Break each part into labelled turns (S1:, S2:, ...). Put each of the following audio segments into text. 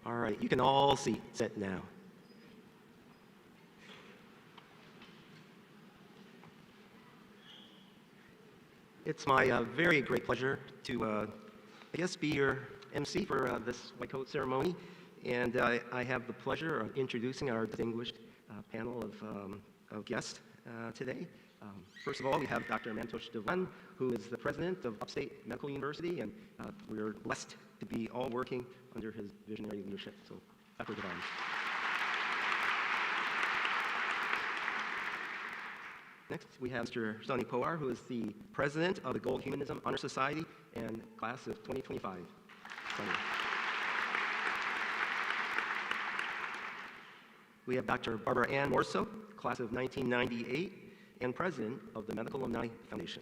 S1: All right, you can all sit now. It's my very great pleasure to, be your MC for this white coat ceremony. And I have the pleasure of introducing our distinguished panel of guests today. First of all, we have Dr. Mantosh Devan, who is the president of Upstate Medical University, and we're blessed to be all working under his visionary leadership. So, Dr. Devan. Next, we have Mr. Sunny Pawar, who is the president of the Gold Humanism Honor Society and class of 2025. Sunny. We have Dr. Barbara Ann Morso, class of 1998, and president of the Medical Alumni Foundation.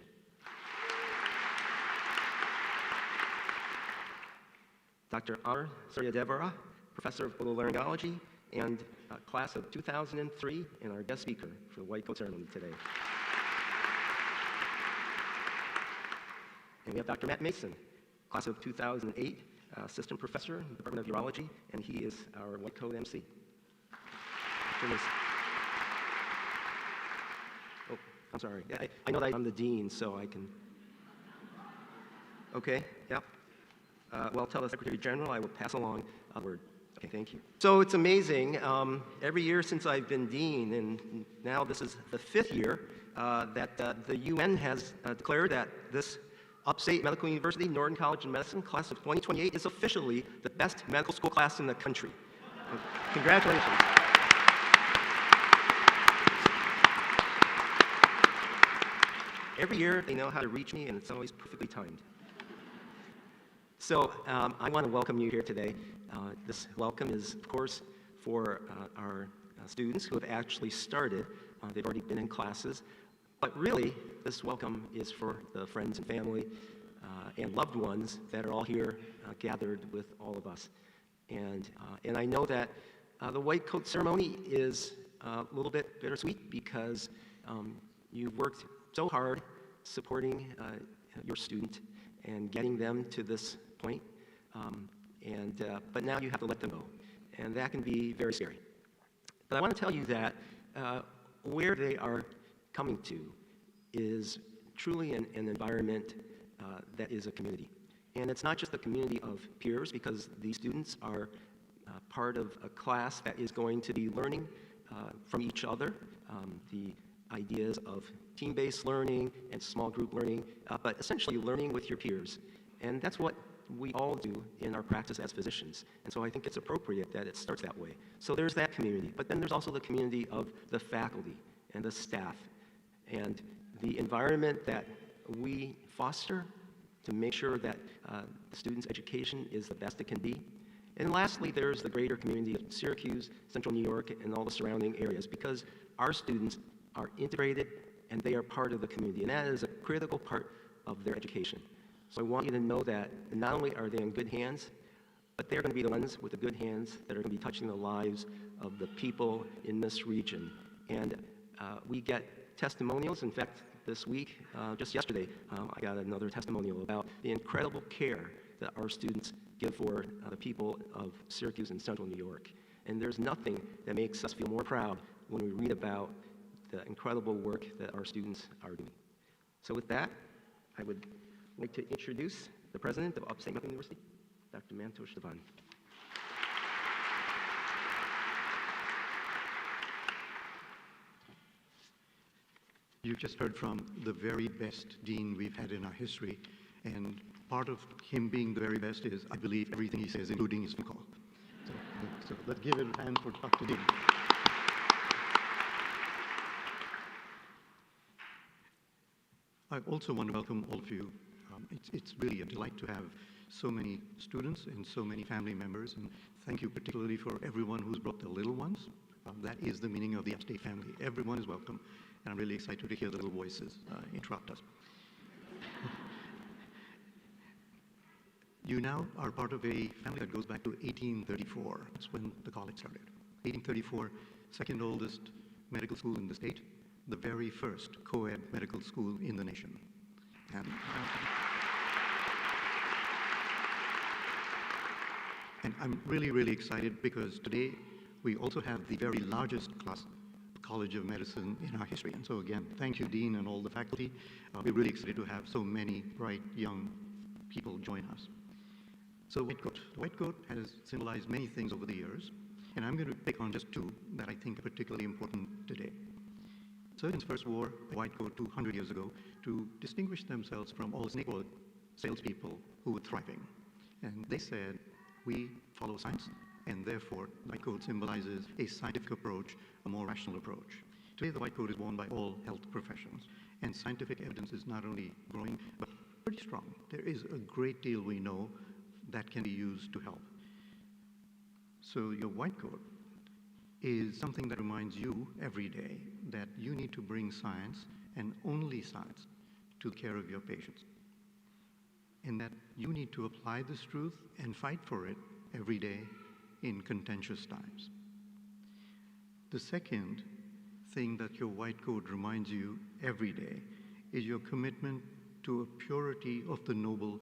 S1: Dr. Amar Suryadevara, professor of otolaryngology and class of 2003, and our guest speaker for the white coat ceremony today. And we have Dr. Matt Mason, class of 2008, assistant professor in the Department of Urology, and he is our white coat MC. Dr. Mason. Oh, I'm sorry. I know that I'm the dean, so I can. Okay, yeah. Well, tell the Secretary General I will pass along a word. Okay, thank you. So it's amazing. Every year since I've been dean, and now this is the 5th year, that the UN has declared that this Upstate Medical University, Norton College of Medicine, class of 2028 is officially the best medical school class in the country. Congratulations. Every year they know how to reach me, and it's always perfectly timed. So I want to welcome you here today. This welcome is, of course, for our students who have actually started. They've already been in classes. But really, this welcome is for the friends and family and loved ones that are all here gathered with all of us. And I know that the white coat ceremony is a little bit bittersweet because you've worked so hard supporting your student and getting them to this point. But now you have to let them go. And that can be very scary. But I want to tell you that where they are coming to is truly an environment that is a community. And it's not just a community of peers, because these students are part of a class that is going to be learning from each other, the ideas of team-based learning and small group learning, but essentially learning with your peers. And that's what we all do in our practice as physicians. And so I think it's appropriate that it starts that way. So there's that community, but then there's also the community of the faculty and the staff and the environment that we foster to make sure that the student's education is the best it can be. And lastly, there's the greater community of Syracuse, Central New York, and all the surrounding areas, because our students are integrated and they are part of the community, and that is a critical part of their education. So I want you to know that not only are they in good hands, but they're going to be the ones with the good hands that are going to be touching the lives of the people in this region. And we get testimonials. In fact, this week, just yesterday, I got another testimonial about the incredible care that our students give for the people of Syracuse and Central New York. And there's nothing that makes us feel more proud when we read about the incredible work that our students are doing. So with that, I would like to introduce the president of Upstate Medical University, Dr. Mantosh Devan.
S2: You've just heard from the very best dean we've had in our history, and part of him being the very best is, I believe, everything he says, including his phone call. So let's give it a hand for Dr. Dean. I also want to welcome all of you. It's really a delight to have so many students and so many family members, and thank you particularly for everyone who's brought the little ones. That is the meaning of the Upstate family. Everyone is welcome, and I'm really excited to hear the little voices interrupt us. You now are part of a family that goes back to 1834. That's when the college started. 1834, second oldest medical school in the state, the very first co-ed medical school in the nation. And I'm really, really excited because today we also have the very largest class College of Medicine in our history. And so again, thank you, Dean, and all the faculty. We're really excited to have so many bright young people join us. So white coat. The white coat has symbolized many things over the years, and I'm going to pick on just two that I think are particularly important today. Surgeons first wore a white coat 200 years ago to distinguish themselves from all the snake oil salespeople who were thriving. And they said, we follow science, and therefore the white coat symbolizes a scientific approach, a more rational approach. Today the white coat is worn by all health professions, and scientific evidence is not only growing, but pretty strong. There is a great deal we know that can be used to help. So your white coat is something that reminds you every day that you need to bring science, and only science, to the care of your patients. And that you need to apply this truth and fight for it every day in contentious times. The second thing that your white coat reminds you every day is your commitment to a purity of the noble.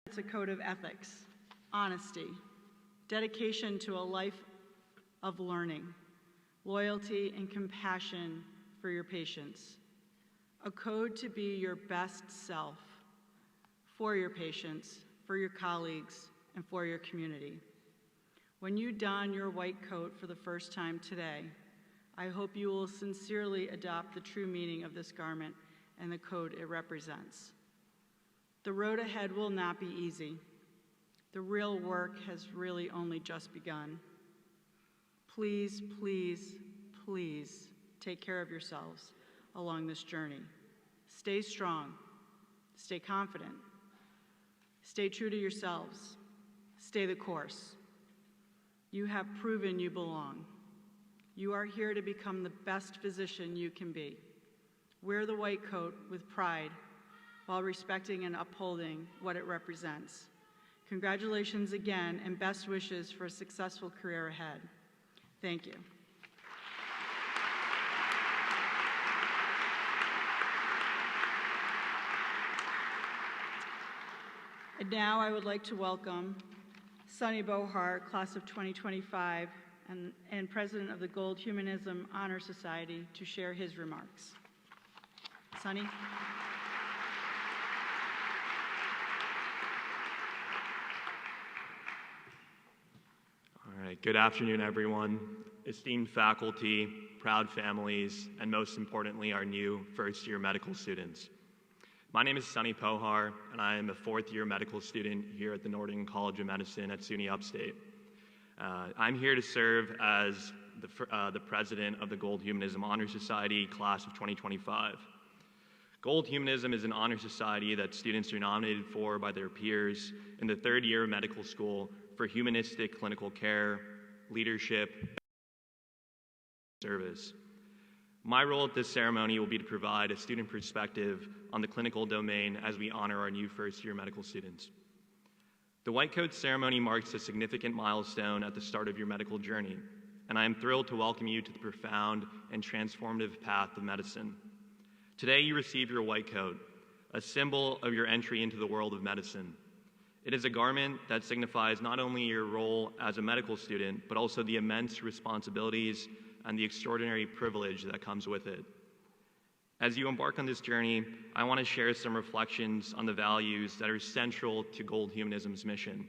S3: It's a code of ethics, honesty, dedication to a life of learning, loyalty and compassion for your patients. A code to be your best self for your patients, for your colleagues, and for your community. When you don your white coat for the first time today, I hope you will sincerely adopt the true meaning of this garment and the code it represents. The road ahead will not be easy. The real work has really only just begun. Please, please, please take care of yourselves along this journey. Stay strong, stay confident, stay true to yourselves, stay the course. You have proven you belong. You are here to become the best physician you can be. Wear the white coat with pride while respecting and upholding what it represents. Congratulations again, and best wishes for a successful career ahead. Thank you. And now I would like to welcome Sunny Bohar, class of 2025, and President of the Gold Humanism Honor Society, to share his remarks. Sunny.
S4: All right, good afternoon, everyone. Esteemed faculty, proud families, and most importantly, our new first-year medical students. My name is Sunny Pohar, and I am a fourth-year medical student here at the Norton College of Medicine at SUNY Upstate. I'm here to serve as the president of the Gold Humanism Honor Society, class of 2025. Gold Humanism is an honor society that students are nominated for by their peers in the third year of medical school for humanistic clinical care, leadership, and service. My role at this ceremony will be to provide a student perspective on the clinical domain as we honor our new first-year medical students. The White Coat ceremony marks a significant milestone at the start of your medical journey, and I am thrilled to welcome you to the profound and transformative path of medicine. Today you receive your white coat, a symbol of your entry into the world of medicine. It is a garment that signifies not only your role as a medical student, but also the immense responsibilities and the extraordinary privilege that comes with it. As you embark on this journey, I want to share some reflections on the values that are central to Gold Humanism's mission.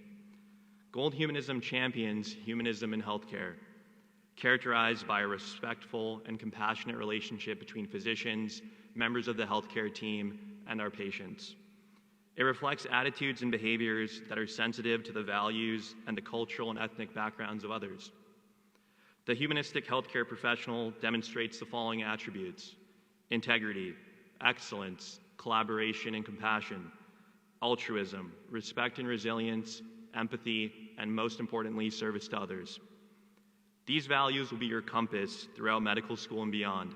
S4: Gold Humanism champions humanism in healthcare, characterized by a respectful and compassionate relationship between physicians, members of the healthcare team, and our patients. It reflects attitudes and behaviors that are sensitive to the values and the cultural and ethnic backgrounds of others. The humanistic healthcare professional demonstrates the following attributes: integrity, excellence, collaboration and compassion, altruism, respect and resilience, empathy, and most importantly, service to others. These values will be your compass throughout medical school and beyond,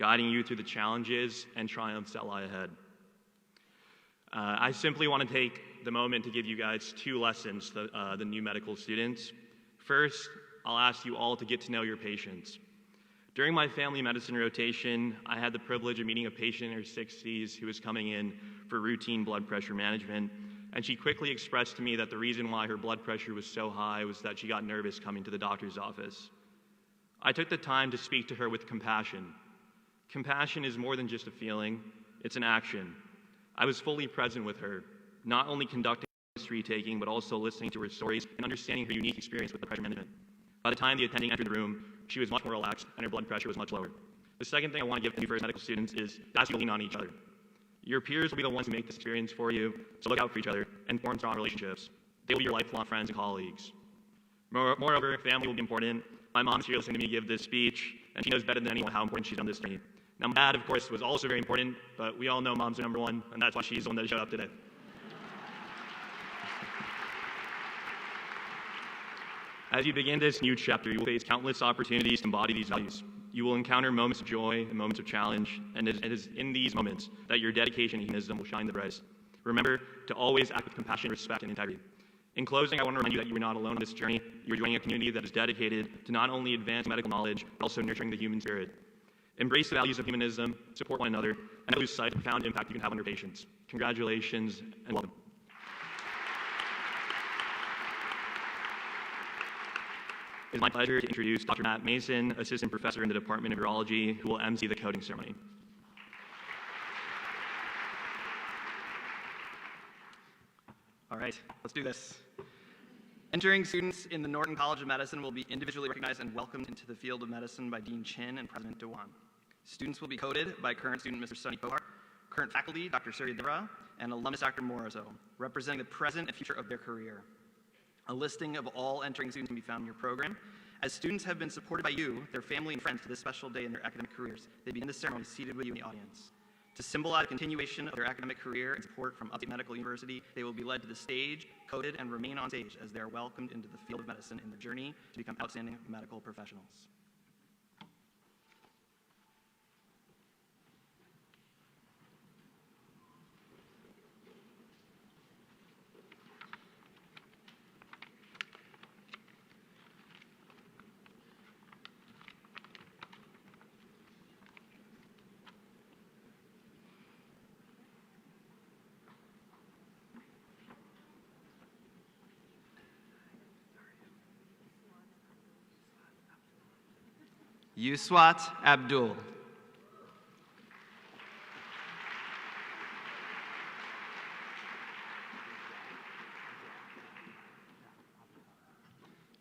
S4: guiding you through the challenges and triumphs that lie ahead. I simply want to take the moment to give you guys two lessons, the new medical students. First, I'll ask you all to get to know your patients. During my family medicine rotation, I had the privilege of meeting a patient in her 60s who was coming in for routine blood pressure management, and she quickly expressed to me that the reason why her blood pressure was so high was that she got nervous coming to the doctor's office. I took the time to speak to her with compassion. Compassion is more than just a feeling, it's an action. I was fully present with her, not only conducting history taking, but also listening to her stories and understanding her unique experience with the pressure management. By the time the attending entered the room, she was much more relaxed and her blood pressure was much lower. The second thing I want to give to new first medical students is to ask you to lean on each other. Your peers will be the ones who make this experience for you, so look out for each other and form strong relationships. They will be your lifelong friends and colleagues. Moreover, family will be important. My mom's here listening to me give this speech, and she knows better than anyone how important she's on this journey. Now, my dad, of course, was also very important, but we all know moms are number one, and that's why she's the one that showed up today. As you begin this new chapter, you will face countless opportunities to embody these values. You will encounter moments of joy and moments of challenge, and it is in these moments that your dedication to humanism will shine the brightest. Remember to always act with compassion, respect, and integrity. In closing, I want to remind you that you are not alone in this journey. You are joining a community that is dedicated to not only advancing medical knowledge, but also nurturing the human spirit. Embrace the values of humanism, support one another, and don't lose sight of the profound impact you can have on your patients. Congratulations and welcome. It is my pleasure to introduce Dr. Matt Mason, Assistant Professor in the Department of Urology, who will MC the coding ceremony.
S5: All right, let's do this. Entering students in the Norton College of Medicine will be individually recognized and welcomed into the field of medicine by Dean Chin and President Dewan. Students will be coded by current student Mr. Sunny Pohar, current faculty Dr. Surya Devra, and alumnus Dr. Morozo, representing the present and future of their career. A listing of all entering students can be found in your program. As students have been supported by you, their family and friends to this special day in their academic careers, they begin the ceremony seated with you in the audience. To symbolize a continuation of their academic career and support from Upstate Medical University, they will be led to the stage, coded, and remain on stage as they are welcomed into the field of medicine in their journey to become outstanding medical professionals. Yuswat Abdul.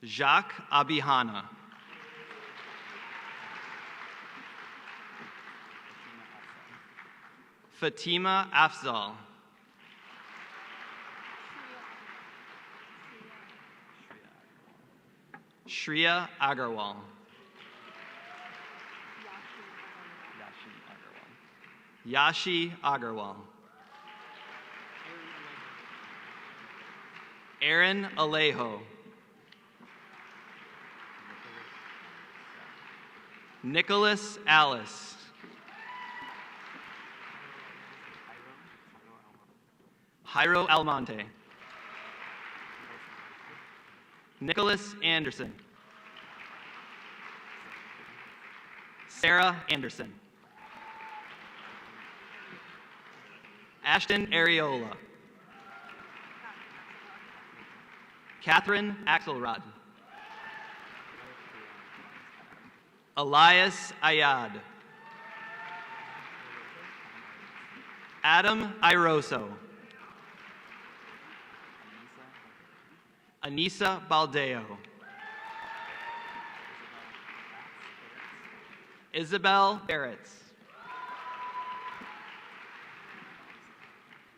S5: Jacques Abihana. Fatima Afzal. Shreya Agarwal. Yashi Agarwal. Aaron Alejo. Nicholas Alice. Jairo Almonte. Nicholas Anderson. Sarah Anderson. Ashton Areola. Catherine Axelrod. Elias Ayad. Adam Iroso. Anissa Baldeo. Isabel Barretts.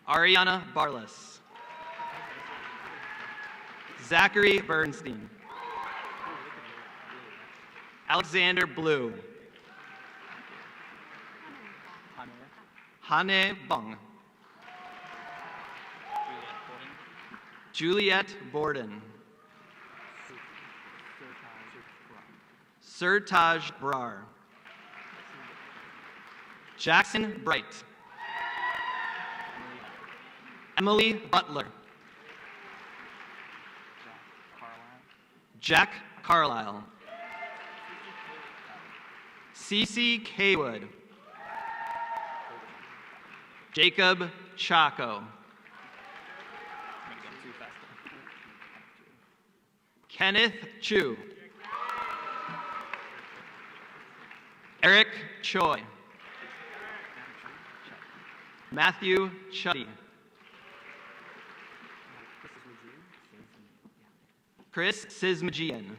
S5: Ariana Barlas. Zachary Bernstein. Alexander Blue. Hane Bong. Juliet Borden. Surtaj Brar. Jackson Bright. Emily Butler. Jack Carlisle. Cece Kaywood. Jacob Chaco. Kenneth Chu. Eric Choi. Matthew Chuddy. Chris Sismagian.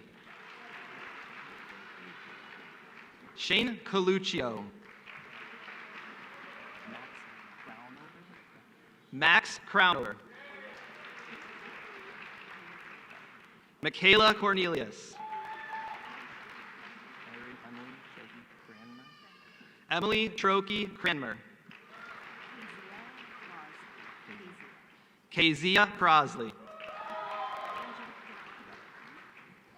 S5: Shane Coluccio. Max Crowner. Michaela Cornelius. Emily Trokey Cranmer. Kezia Crosley.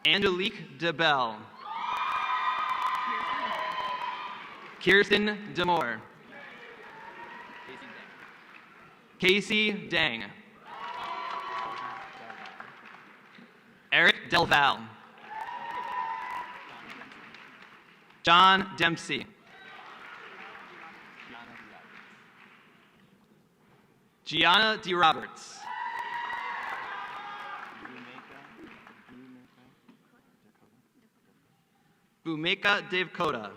S5: Angelique DeBell. Kirsten Demore. Casey Dang. Eric Delval. John Dempsey. Gianna D. Roberts. Bhumika Devkota.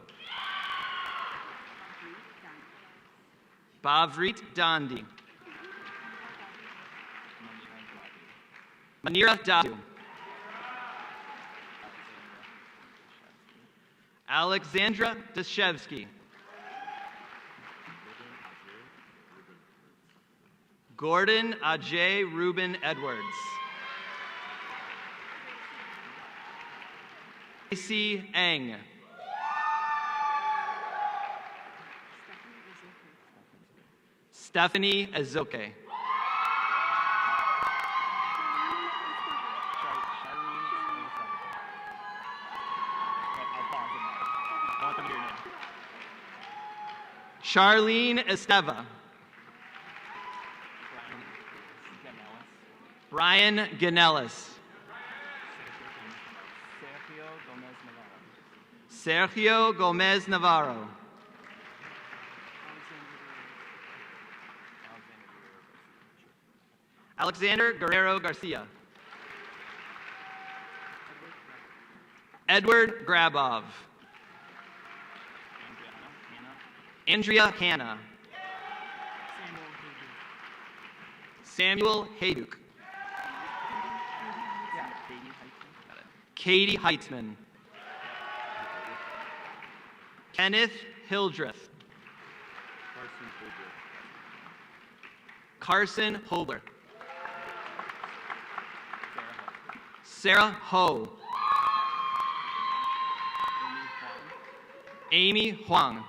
S5: Bhavrit Dandi. Manira Dadu. Alexandra Dashevsky. Gordon Ajay Ruben Edwards. Casey Eng. Stephanie Azoke. Charlene Esteva. Brian Ganellis. Sergio Gomez Navarro. Alexander Guerrero Garcia. Edward Grabov. Andrea Hanna. Samuel Hayduk. Katie Heitzman. Kenneth Hildreth. Carson Holber. Sarah Ho. Amy Huang.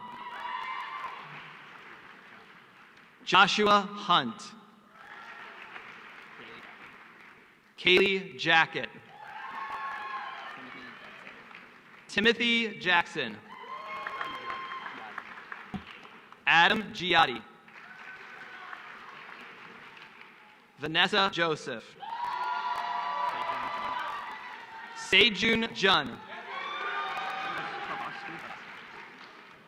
S5: Joshua Hunt. Kaylee Jackett. Timothy Jackson. Adam Giotti. Vanessa Joseph. Sejun Jun.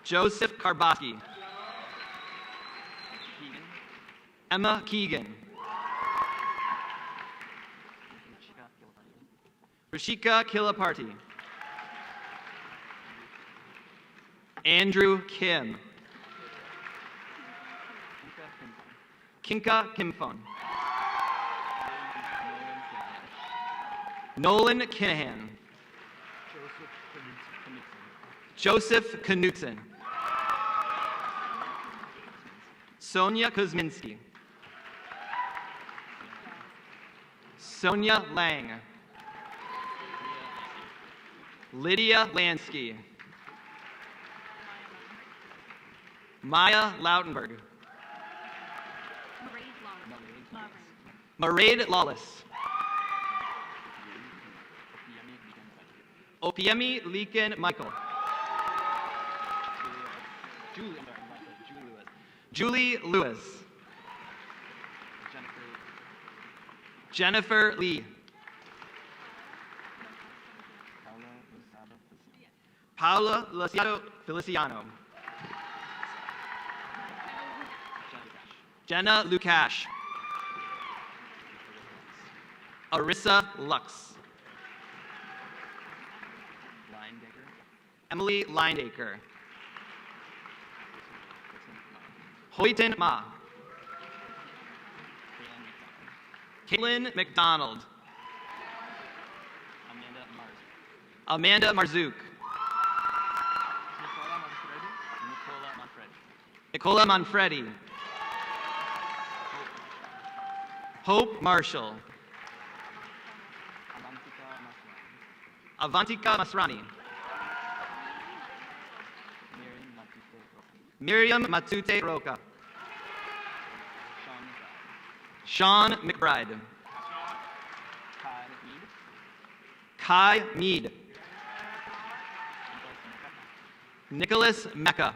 S5: Joseph Karbowski. Emma Keegan. Rishika Kilaparty. Andrew Kim. Kinka Kimphon. Nolan Kinahan. Joseph Knutson. Sonia Kuzminski. Sonia Lang. Lydia Lansky. Maya Lautenberg. Mairead Lawless. Opiemi Leakin Michael. Julie Lewis. Jennifer Lee. Paula Luciano Feliciano. Jenna Lukash. Arissa Lux. Emily Lindaker. Hoyton Ma. Caitlin McDonald. Amanda Marzouk. Nicola Manfredi. Hope Marshall. Avantika Masrani. Miriam Matute Roca. Sean McBride. Kai Mead. Nicholas Mecca.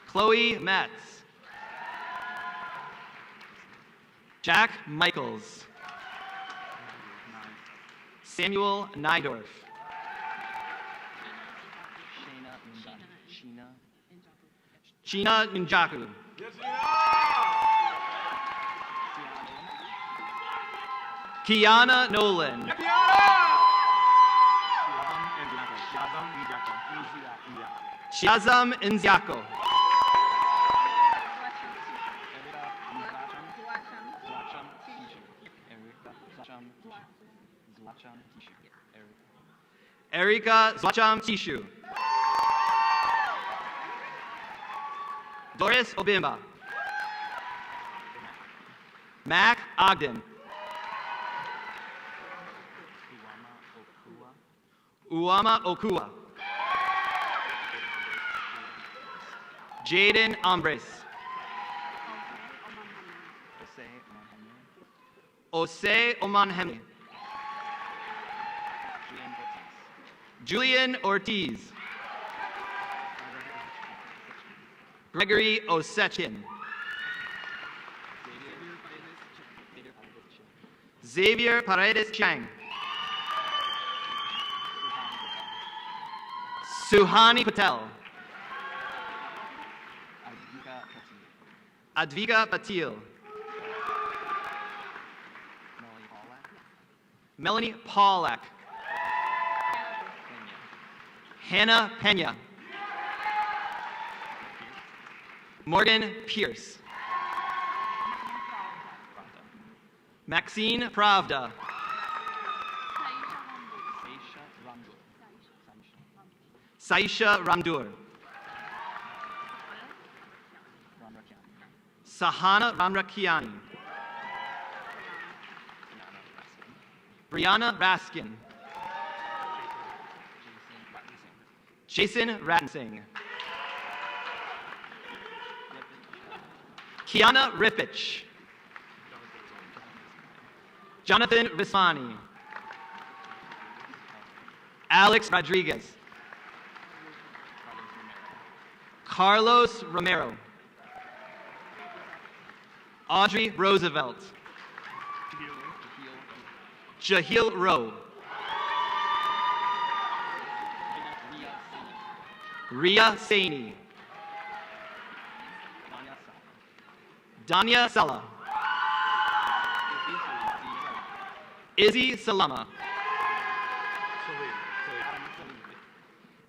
S5: Chloe Metz. Jack Michaels. Samuel Nydorf. Sheena Njaku. Kiana Nolan. Shazam Nziako. Erika Zwacham Tishu. Doris Obimba. Mac Ogden. Uama Okua. Jaden Ambres. Ose Omanhemi. Julian Ortiz. Gregory Osechin. Xavier Paredes Chang. Suhani Patel. Advika Patil. Melanie Paulak. Hannah Pena. Morgan Pierce. Maxine Pravda. Saisha Ramdur. Sahana Ramrakiani. Brianna Raskin. Jason Rattensing. Kiana Ripich. Jonathan Vismani. Alex Rodriguez. Carlos Romero. Audrey Roosevelt. Jahil Rowe. Ria Saini. Danya Sala. Izzy Salama.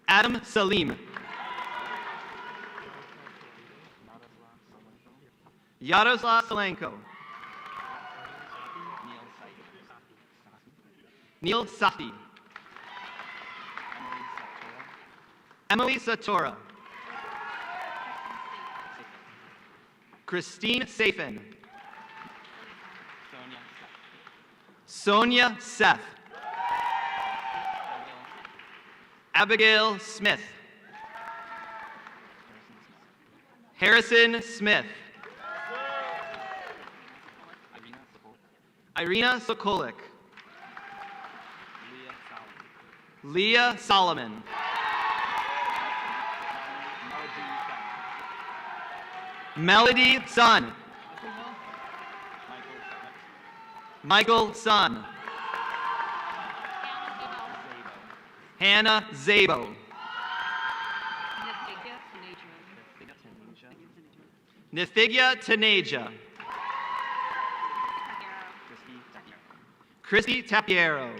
S5: Adam Salim. Yaroslav Solenko. Neil Safi. Emily Satora. Christine Safin. Sonia Seth. Abigail Smith. Harrison Smith. Irina Sokolik. Leah Solomon. Melody Sun. Michael Sun. Hannah Zabo. Nifigya Taneja. Christy Tapiero.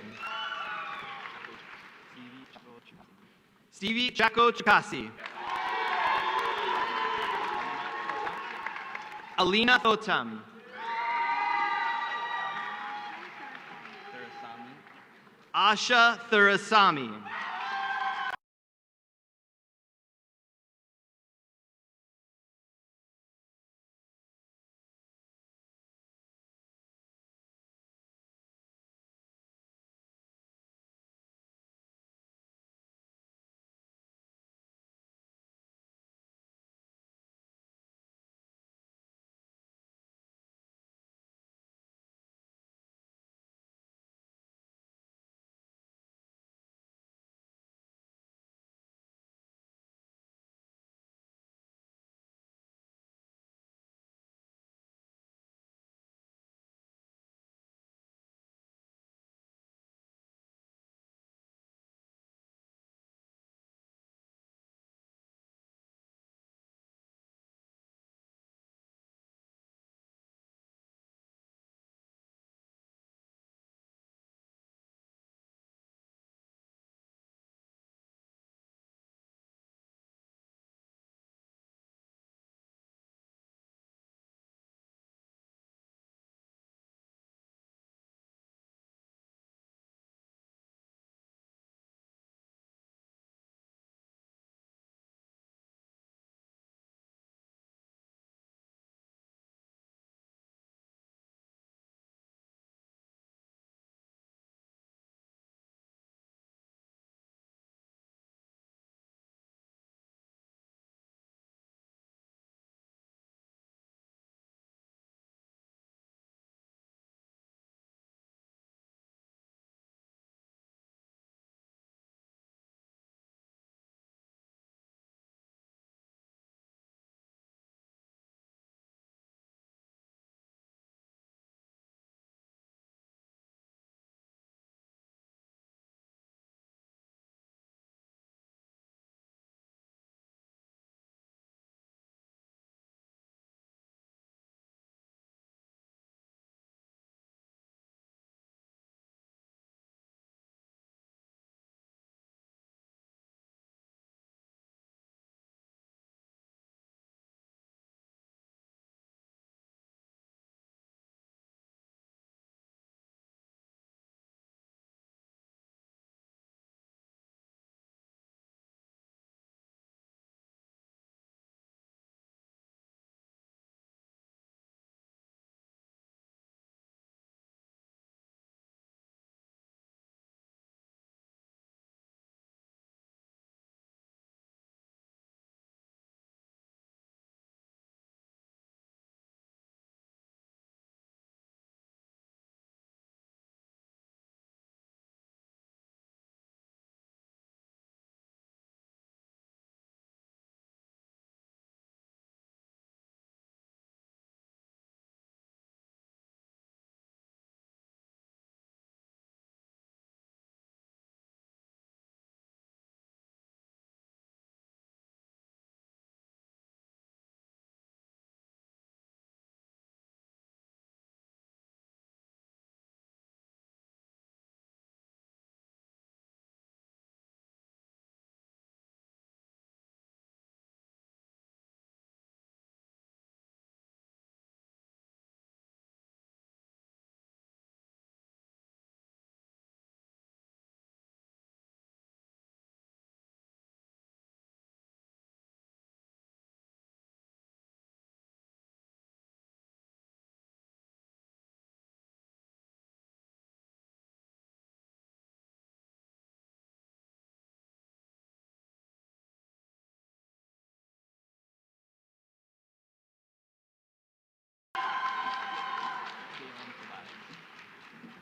S5: Stevie Chaco Chikasi. Alina Thotam. Asha Thurasami.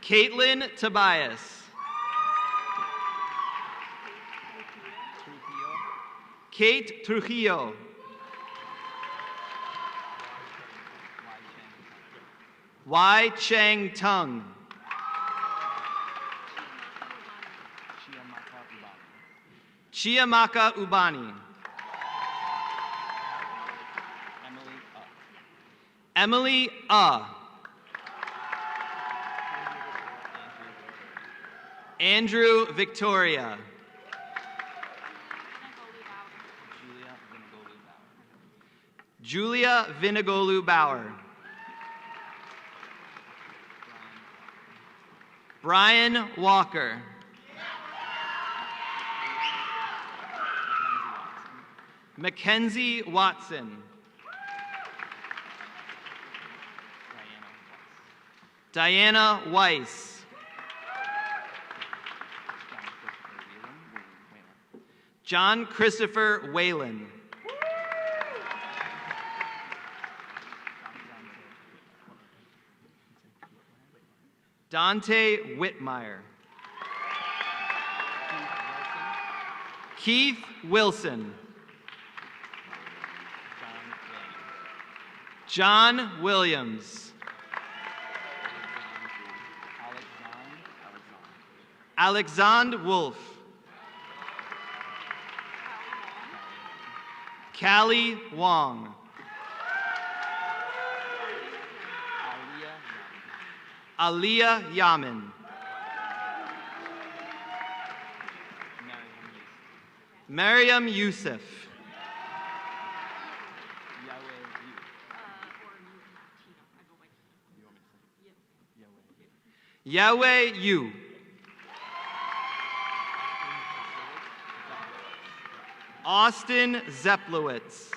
S5: Caitlin Tobias. Kate Trujillo. Wai Chang Tung. Chiamaka Ubani. Emily Andrew Victoria. Julia Vinagolu Bauer. Brian Walker. Mackenzie Watson. Diana Weiss. John Christopher Whalen. Dante Whitmire. Keith Wilson. John Williams. Alexandre Wolf. Callie Wong. Aliyah Yamin. Mariam Youssef. Yahweh Yu. Austin Zeplowitz.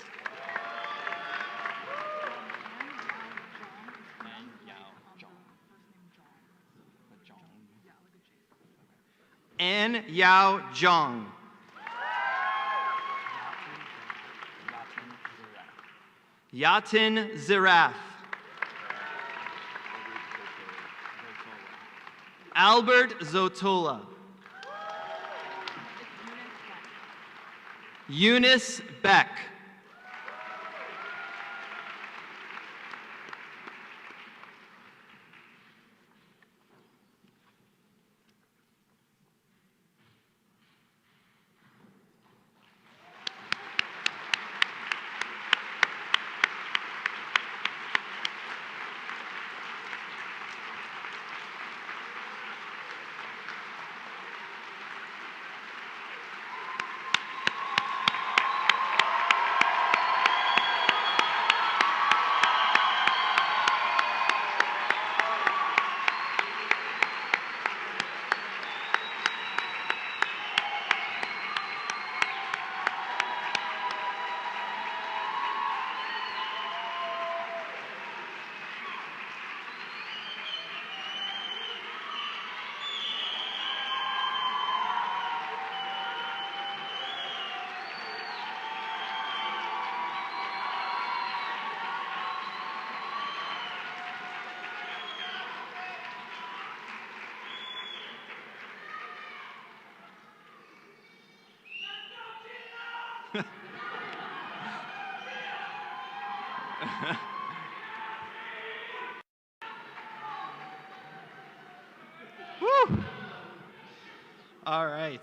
S5: An Yao Zhang. Yatin Zirath. Albert Zotola. Eunice Beck. Woo! All right.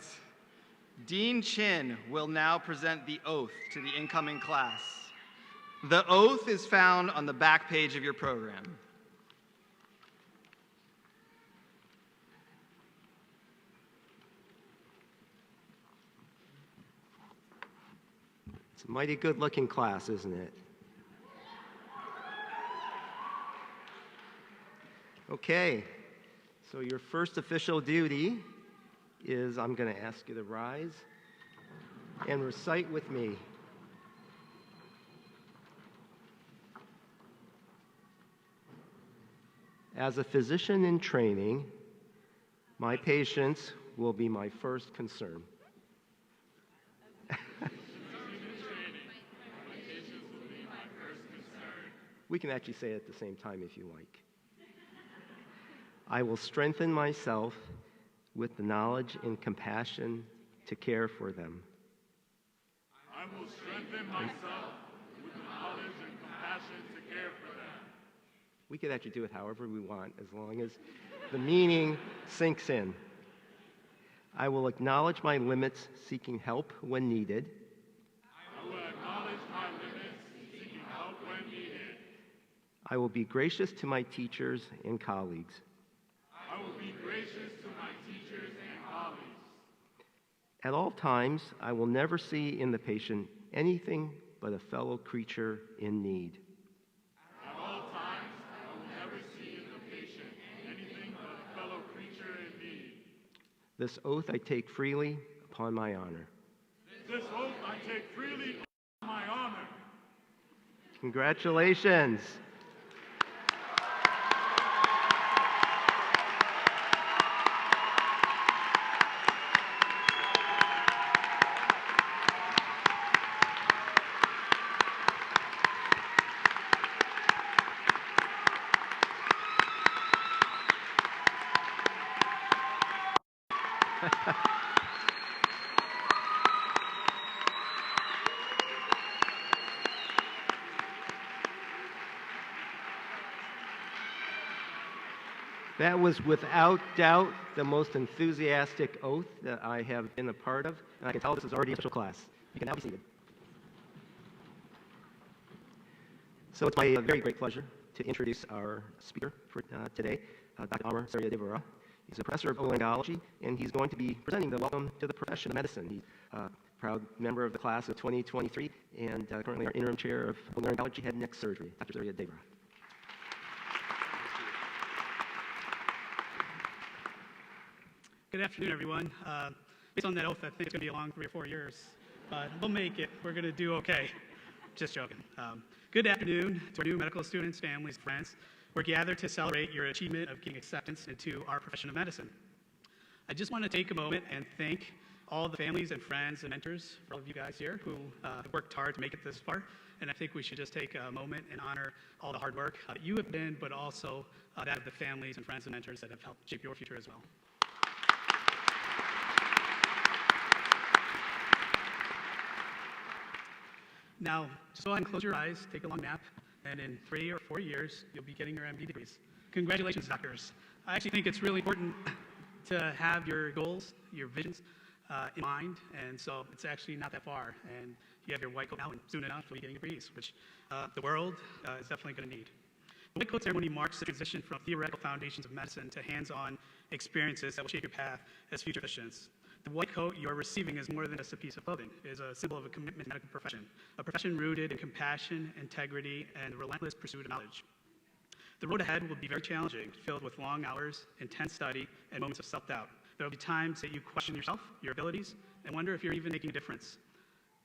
S5: Dean Chin will now present the oath to the incoming class. The oath is found on the back page of your program.
S1: It's a mighty good-looking class, isn't it? Okay, so your first official duty is I'm going to ask you to rise and recite with me. As a physician in training, my patients will be my first concern. We can actually say it at the same time if you like. I will strengthen myself with the knowledge and compassion to care for them.
S6: I will strengthen myself with the knowledge and compassion to care for them.
S1: We could actually do it however we want, as long as the meaning sinks in. I will acknowledge my limits, seeking help when needed.
S6: I will acknowledge my limits, seeking help when needed.
S1: I will be gracious to my teachers and colleagues.
S6: I will be gracious to my teachers and colleagues.
S1: At all times, I will never see in the patient anything but a fellow creature in need.
S6: At all times, I will never see in the patient anything but a fellow creature in need.
S1: This oath I take freely upon my honor.
S6: This oath I take freely on my honor.
S1: Congratulations. That was without doubt the most enthusiastic oath that I have been a part of, and I can tell this is already a special class. You can now be seated. So it's my very great pleasure to introduce our speaker for today, Dr. Amar Saryadevara. He's a professor of otolaryngology, and he's going to be presenting the welcome to the profession of medicine. He's a proud member of the class of 2023, and currently our interim chair of otolaryngology, head and neck surgery, Dr. Saryadevara.
S7: Good afternoon, everyone. Based on that oath, I think it's going to be a long 3 or 4 years, but we'll make it. We're going to do okay. Just joking. Good afternoon to our new medical students, families, friends. We're gathered to celebrate your achievement of gaining acceptance into our profession of medicine. I just want to take a moment and thank all the families and friends and mentors, for all of you guys here who have worked hard to make it this far. And I think we should just take a moment and honor all the hard work that you have been, but also that of the families and friends and mentors that have helped shape your future as well. Now, just go ahead and close your eyes, take a long nap, and in 3 or 4 years, you'll be getting your MD degrees. Congratulations, doctors. I actually think it's really important to have your goals, your visions in mind, and so it's actually not that far. And you have your white coat now, and soon enough, you'll be getting degrees, which the world is definitely going to need. The white coat ceremony marks the transition from theoretical foundations of medicine to hands-on experiences that will shape your path as future physicians. The white coat you're receiving is more than just a piece of clothing. It is a symbol of a commitment to the medical profession, a profession rooted in compassion, integrity, and relentless pursuit of knowledge. The road ahead will be very challenging, filled with long hours, intense study, and moments of self-doubt. There will be times that you question yourself, your abilities, and wonder if you're even making a difference.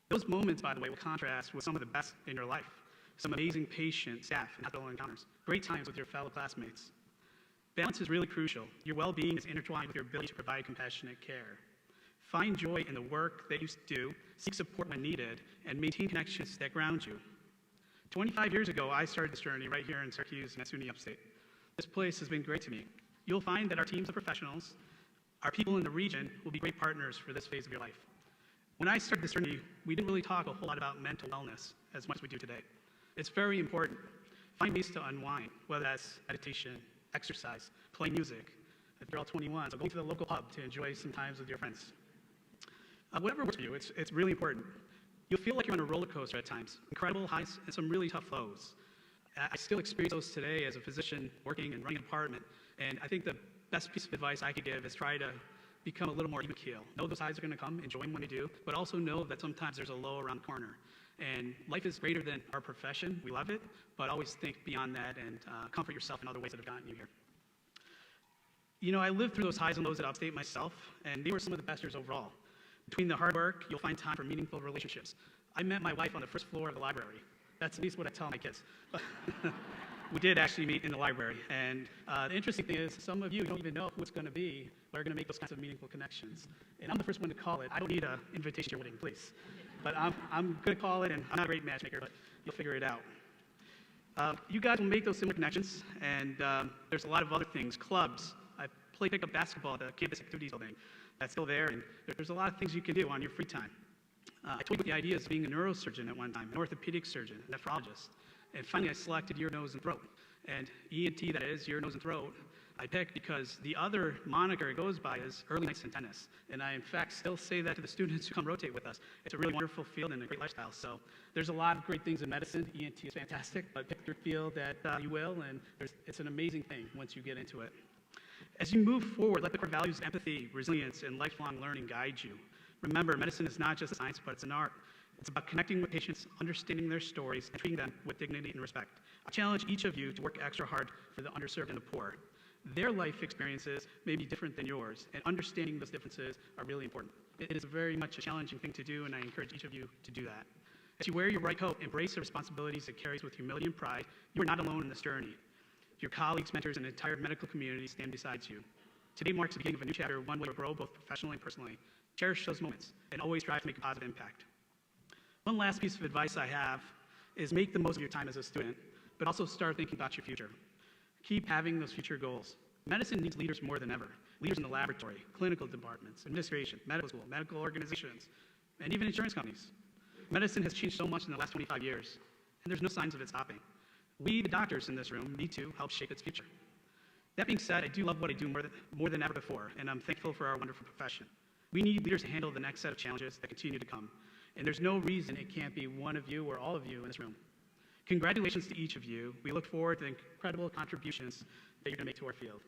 S7: Those moments, by the way, will contrast with some of the best in your life, some amazing patient, staff, and hospital encounters, great times with your fellow classmates. Balance is really crucial. Your well-being is intertwined with your ability to provide compassionate care. Find joy in the work that you do, seek support when needed, and maintain connections that ground you. 25 years ago, I started this journey right here in Syracuse and at SUNY Upstate. This place has been great to me. You'll find that our teams of professionals, our people in the region, will be great partners for this phase of your life. When I started this journey, we didn't really talk a whole lot about mental wellness as much as we do today. It's very important. Find ways to unwind, whether that's meditation, exercise, playing music. If you're all 21, so go to the local pub to enjoy some times with your friends. Whatever works for you, it's really important. You'll feel like you're on a roller coaster at times, incredible highs and some really tough lows. I still experience those today as a physician working and running an department, and I think the best piece of advice I could give is try to become a little more even keel. Know those highs are going to come, enjoy them when they do, but also know that sometimes there's a low around the corner. And life is greater than our profession. We love it, but always think beyond that and comfort yourself in other ways that have gotten you here. You know, I lived through those highs and lows at Upstate myself, and they were some of the best years overall. Between the hard work, you'll find time for meaningful relationships. I met my wife on the first floor of the library. That's at least what I tell my kids. We did actually meet in the library. And the interesting thing is, some of you don't even know who it's going to be, but are going to make those kinds of meaningful connections. And I'm the first one to call it. I don't need an invitation to your wedding, please. But I'm going to call it, and I'm not a great matchmaker, but you'll figure it out. You guys will make those similar connections, and there's a lot of other things, clubs. I play pickup basketball at the campus activities building. That's still there, and there's a lot of things you can do on your free time. I toyed with the ideas of being a neurosurgeon at one time, an orthopedic surgeon, a nephrologist, and finally I selected ear, nose, and throat. And ENT, that is, ear, nose, and throat, I picked because the other moniker it goes by is early nights internist. And I, in fact, still say that to the students who come rotate with us. It's a really wonderful field and a great lifestyle. So there's a lot of great things in medicine. ENT is fantastic, but pick your field that you will, and it's an amazing thing once you get into it. As you move forward, let the core values, empathy, resilience, and lifelong learning guide you. Remember, medicine is not just a science, but it's an art. It's about connecting with patients, understanding their stories, and treating them with dignity and respect. I challenge each of you to work extra hard for the underserved and the poor. Their life experiences may be different than yours, and understanding those differences are really important. It is very much a challenging thing to do, and I encourage each of you to do that. As you wear your right coat, embrace the responsibilities it carries with humility and pride. You are not alone in this journey. Your colleagues, mentors, and the entire medical community stand beside you. Today marks the beginning of a new chapter, one way to grow both professionally and personally. Cherish those moments, and always strive to make a positive impact. One last piece of advice I have is make the most of your time as a student, but also start thinking about your future. Keep having those future goals. Medicine needs leaders more than ever. Leaders in the laboratory, clinical departments, administration, medical school, medical organizations, and even insurance companies. Medicine has changed so much in the last 25 years, and there's no signs of it stopping. We, the doctors in this room, need to help shape its future. That being said, I do love what I do more than ever before, and I'm thankful for our wonderful profession. We need leaders to handle the next set of challenges that continue to come, and there's no reason it can't be one of you or all of you in this room. Congratulations to each of you. We look forward to the incredible contributions that you're going to make to our field.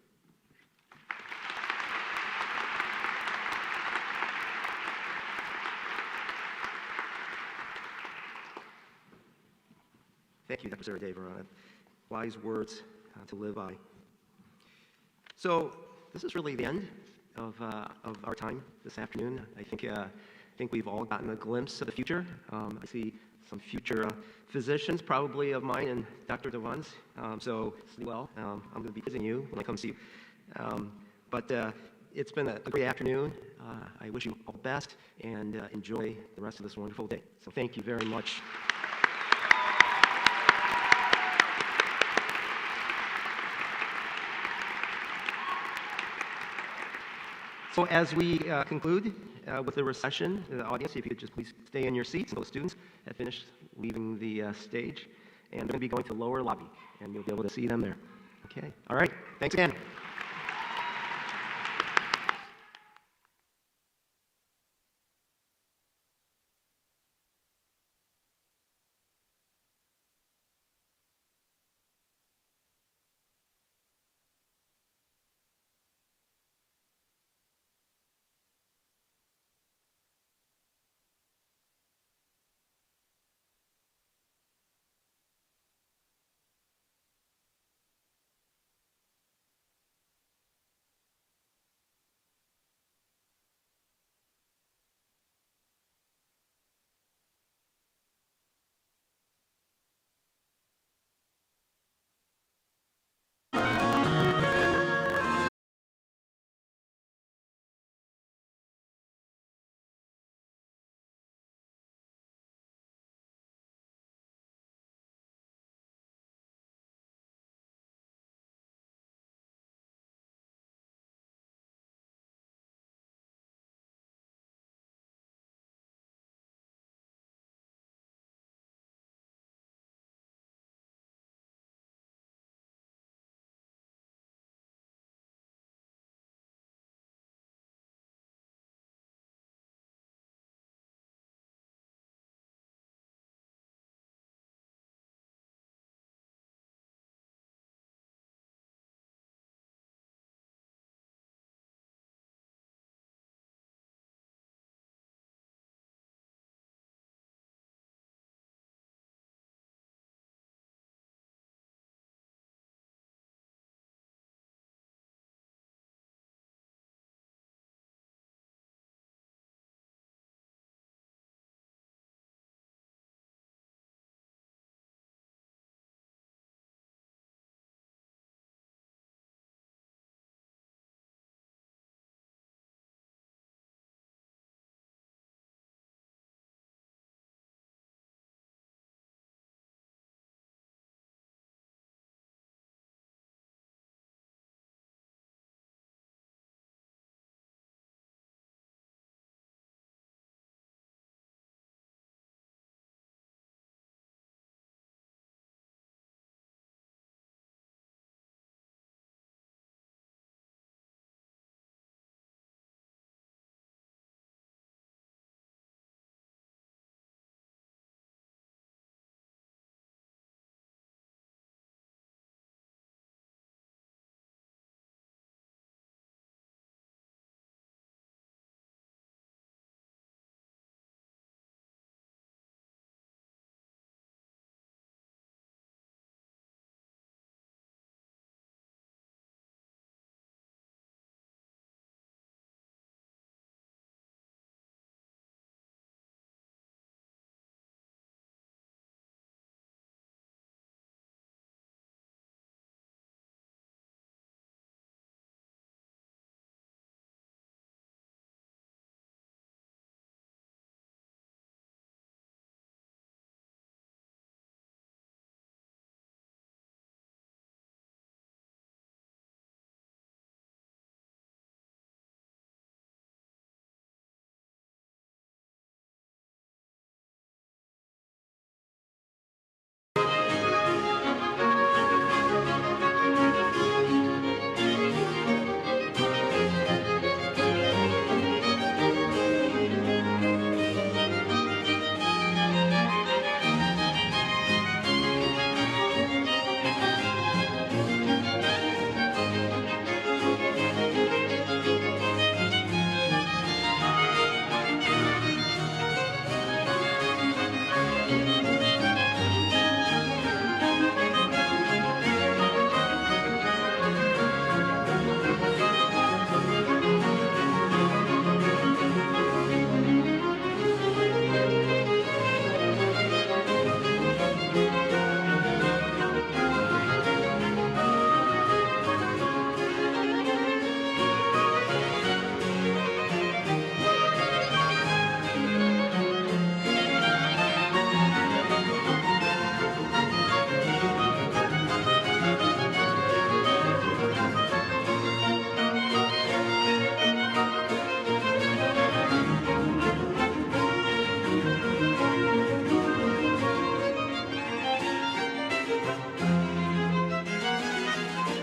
S1: Thank you, Dr. Sarah Daver. Wise words to live by. So this is really the end of our time this afternoon. I think we've all gotten a glimpse of the future. I see some future physicians, probably of mine and Dr. Dewan's. So, well, I'm going to be visiting you when I come see you. But it's been a great afternoon. I wish you all the best and enjoy the rest of this wonderful day. So thank you very much. So as we conclude with the recession, the audience, if you could just please stay in your seats until the students have finished leaving the stage. And they're going to be going to the lower lobby, and you'll be able to see them there. Okay? All right. Thanks again.